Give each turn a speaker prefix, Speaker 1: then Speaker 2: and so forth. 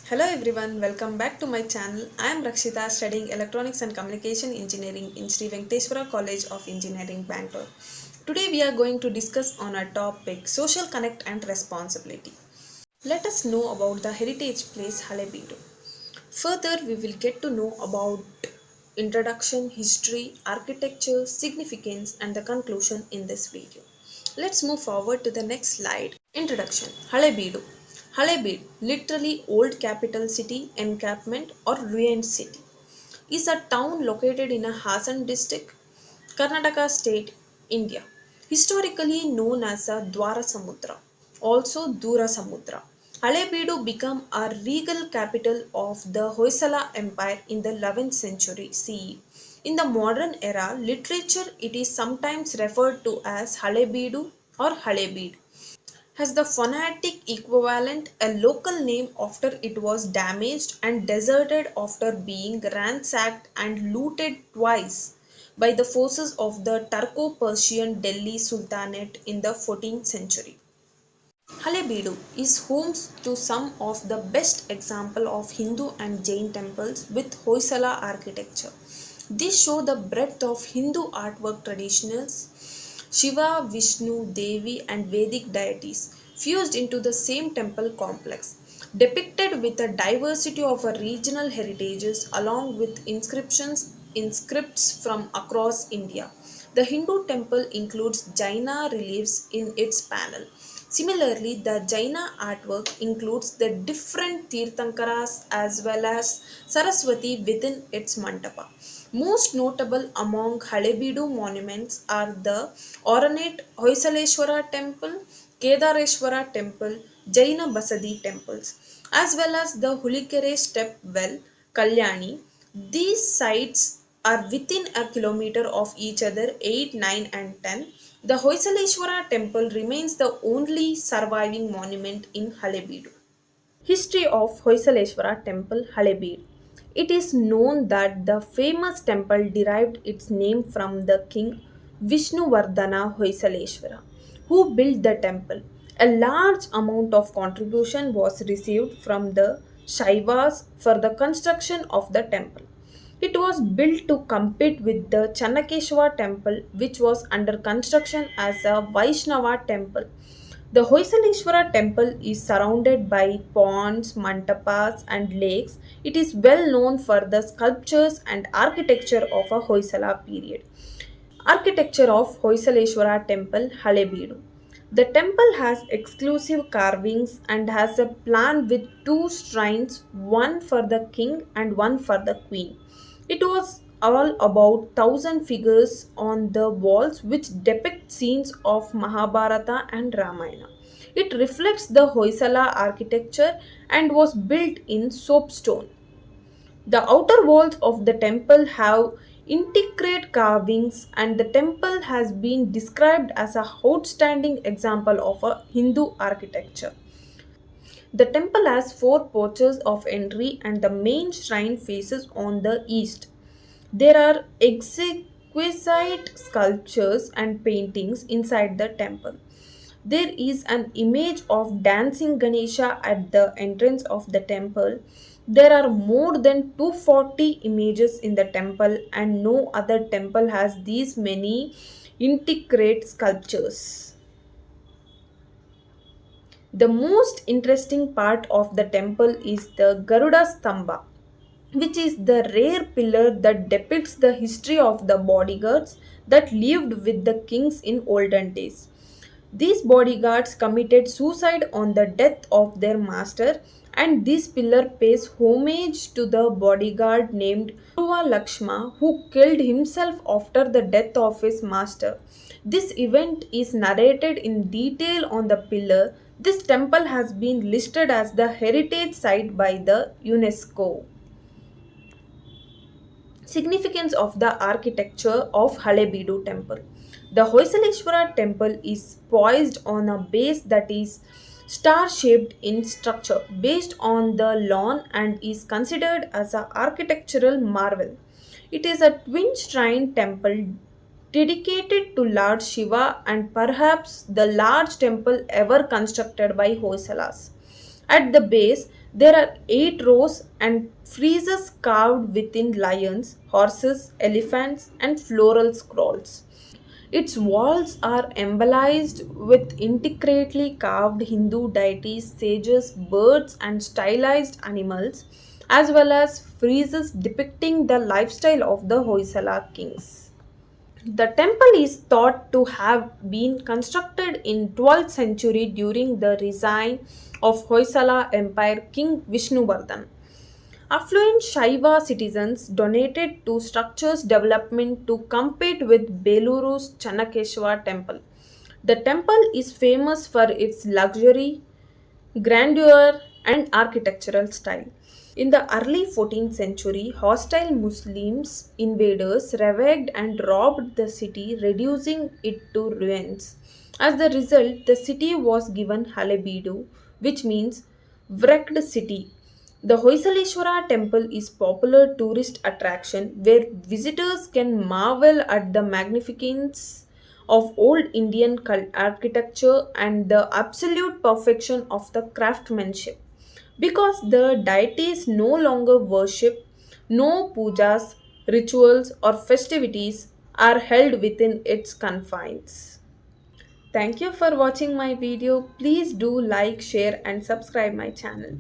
Speaker 1: Hello everyone, welcome back to my channel. I am Rakshita studying Electronics and Communication Engineering in Sri Venkateswara College of Engineering, Bangalore. Today we are going to discuss on our topic Social Connect and Responsibility. Let us know about the heritage place Halebeedu. Further, we will get to know about introduction, history, architecture, significance and the conclusion in this video. Let's move forward to the next slide. Introduction. Halebeedu. Halebeed, literally old capital city, encampment or ruined city, is a town located in a Hassan district, Karnataka state, India. Historically known as a Dwara Samudra, also Dura Samudra. Halebeedu became a regal capital of the Hoysala Empire in the 11th century CE. In the modern era literature, it is sometimes referred to as Halebeedu or Halebeed has the phonetic equivalent, a local name after it was damaged and deserted after being ransacked and looted twice by the forces of the Turco-Persian Delhi Sultanate in the 14th century. Halebeedu is home to some of the best examples of Hindu and Jain temples with Hoysala architecture. These show the breadth of Hindu artwork traditions, Shiva, Vishnu, Devi, and Vedic deities fused into the same temple complex, depicted with a diversity of our regional heritages along with inscriptions in scripts from across India. The Hindu temple includes Jaina reliefs in its panel. Similarly, the Jaina artwork includes the different Tirthankaras as well as Saraswati within its mandapa. Most notable among Halebeedu monuments are the ornate Hoysaleshwara temple, Kedareshwara temple, Jaina Basadi temples, as well as the Hulikere step well, Kalyani. These sites are within a kilometer of each other 8, 9 and 10. The Hoysaleshwara temple remains the only surviving monument in Halebeedu. History of Hoysaleshwara Temple, Halebeed. It is known that the famous temple derived its name from the king Vishnuvardhana Hoysaleshwara, who built the temple. A large amount of contribution was received from the Shaivas for the construction of the temple. It was built to compete with the Chanakeshwar temple, which was under construction as a Vaishnava temple. The Hoysaleshwara temple is surrounded by ponds, mantapas, and lakes. It is well known for the sculptures and architecture of a Hoysala period. Architecture of Hoysaleshwara temple, Halebeedu. The temple has exclusive carvings and has a plan with two shrines, one for the king and one for the queen. It was all about thousand figures on the walls which depict scenes of Mahabharata and Ramayana. It reflects the Hoysala architecture and was built in soapstone. The outer walls of the temple have intricate carvings, and the temple has been described as a outstanding example of a Hindu architecture. The temple has four porches of entry, and the main shrine faces on the east. There are exquisite sculptures and paintings inside the temple. There is an image of dancing Ganesha at the entrance of the temple. There are more than 240 images in the temple, and no other temple has these many intricate sculptures. The most interesting part of the temple is the Garuda Stamba, which is the rare pillar that depicts the history of the bodyguards that lived with the kings in olden days. These bodyguards committed suicide on the death of their master, and this pillar pays homage to the bodyguard named Dhruva Lakshma who killed himself after the death of his master. This event is narrated in detail on the pillar. This temple has been listed as the heritage site by the UNESCO. Significance of the architecture of Halebeedu temple. The Hoysaleshwara temple is poised on a base that is star shaped in structure based on the lawn and is considered as an architectural marvel. It is a twin shrine temple dedicated to Lord Shiva and perhaps the large temple ever constructed by Hoysalas. At the base, There are 8 rows and friezes carved within lions, horses, elephants, and floral scrolls. Its walls are embellished with intricately carved Hindu deities, sages, birds, and stylized animals, as well as friezes depicting the lifestyle of the Hoysala kings. The temple is thought to have been constructed in 12th century during the reign of Hoysala Empire King Vishnuvardhan. Affluent Shaiva citizens donated to structures development to compete with Beluru's Chanakeshwar temple. The temple is famous for its luxury, grandeur, and architectural style. In the early 14th century, hostile Muslims invaders ravaged and robbed the city, reducing it to ruins. As the result, the city was given Halebeedu, which means wrecked city. The Hoysaleshwara temple is popular tourist attraction where visitors can marvel at the magnificence of old Indian architecture and the absolute perfection of the craftsmanship. Because the deities no longer worship, no pujas, rituals, or festivities are held within its confines. Thank you for watching my video. Please do like, share, and subscribe my channel.